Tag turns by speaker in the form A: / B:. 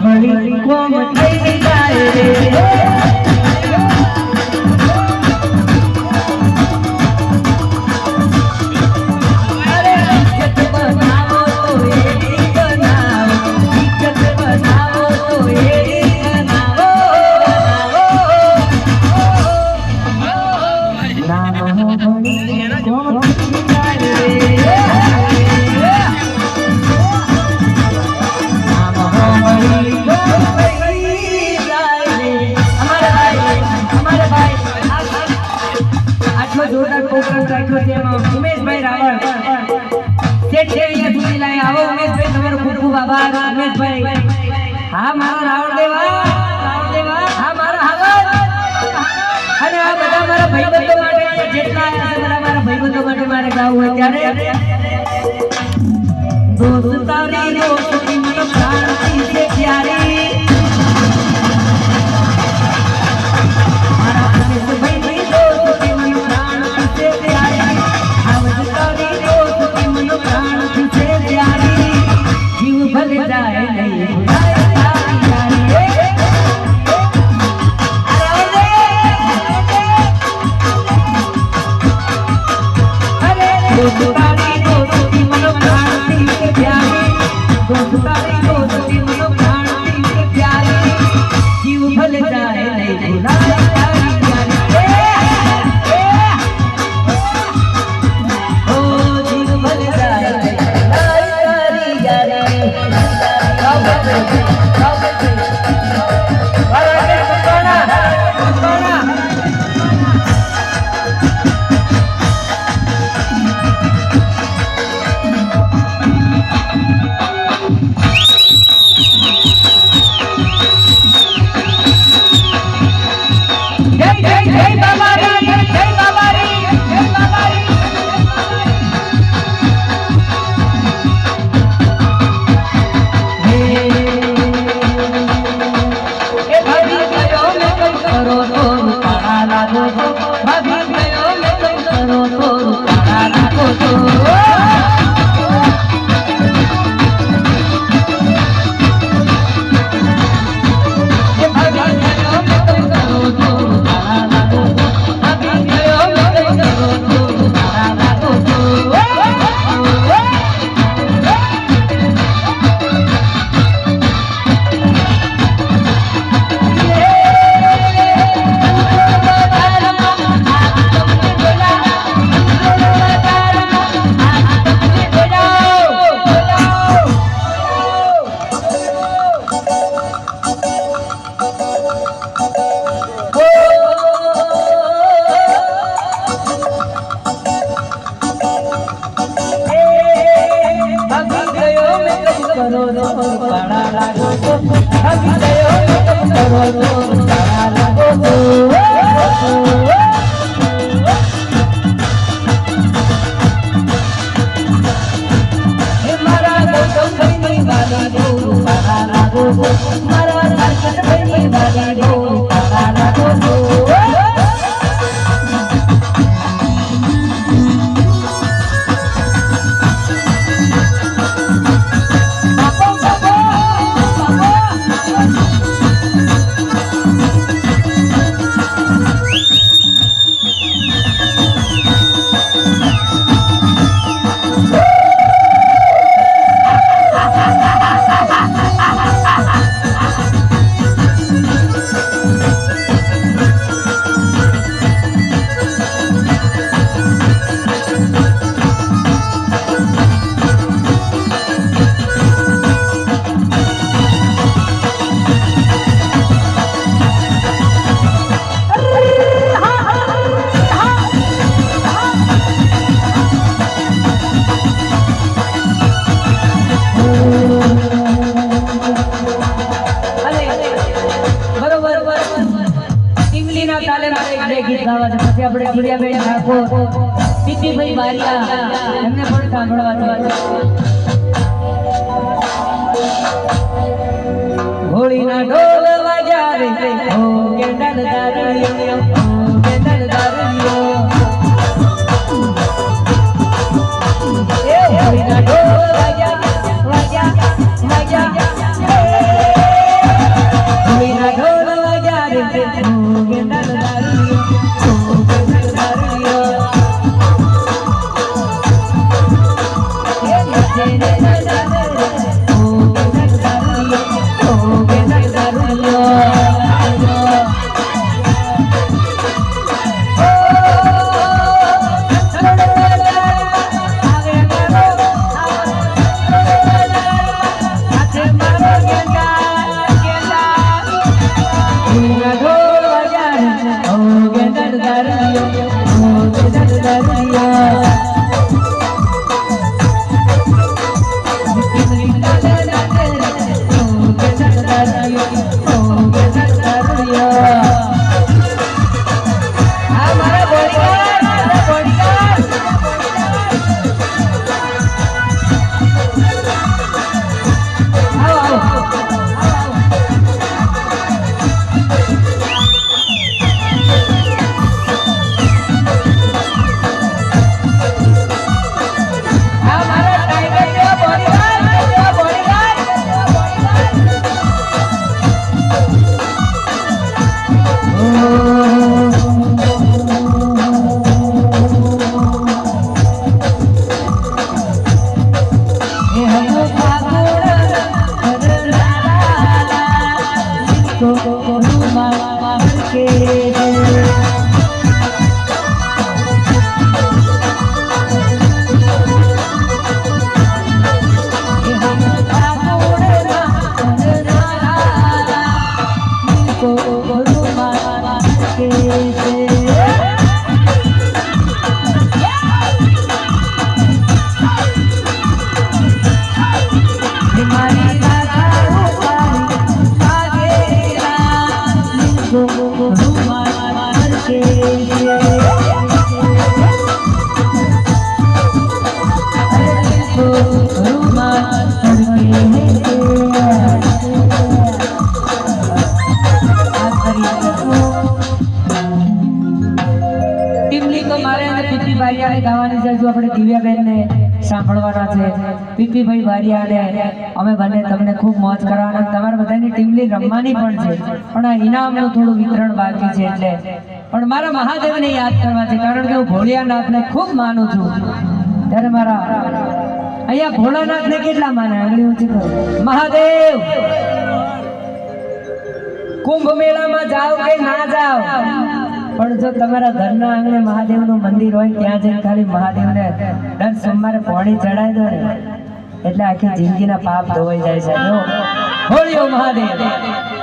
A: ભળી કોમ થઈ જાય રે ઉમેશભાઈ રાવળ શેઠ છે અહીંયા સુધી લાઈ આવો ઉમેશભાઈ તમારો ખૂબ ખૂબ આભાર ઉમેશભાઈ હા મારા રાવળદેવા હા મારા હાવર અને આ બધા મારા ભાઈબંધો માટે જેટલા આયા છે બધા મારા ભાઈબંધો માટે મારે ગાવું હોય ત્યારે દોસ્ત તારી દોસ્તી મને પ્રાણથી છે પ્યારી મારા ઉમેશભાઈ દોસ્તી મને પ્રાણથી છે પ્યારી આવજ તારી દોસ્તી મને પ્રાણથી છે પ્યારી જીવ ભલે જાય નહીં પીપીભાઈ બારિયા એમને પણ સાંભળવાનું હોળીના ઢોલ વાગ્યા રે ઓ કેંડલ દારૂડિયો ઓ કેંડલ દારૂડિયો એ હોળીના ઢોલ વાગ્યા વાગ્યા વાગ્યા સાંભળવાના છે પીપીભાઈ બારિયાને અમે બંને તમને ખૂબ મોજ કરવાના તમારા બધાની ટીમલી રમવાની પણ છે પણ આ ઇનામનું થોડું વિતરણ બાકી છે એટલે પણ મારા મહાદેવને યાદ કરવા છે કારણ કે હું ભોળિયાનાથને ખૂબ માનું છું ત્યારે મારા અહીંયા ભોળાનાથને કેટલા માને આગળ ઊંચી કરો મહાદેવ કુંભ મેળામાં જાઓ કે ના જાઓ પણ જો તમારા ઘરના આંગણે મહાદેવનું મંદિર હોય ત્યાં જઈને ખાલી મહાદેવને દર સોમવારે પાણી ચડાવી દો ને એટલે આખી જિંદગીના પાપ ધોવાઈ જાય છે. બોલ્યો મહાદેવ.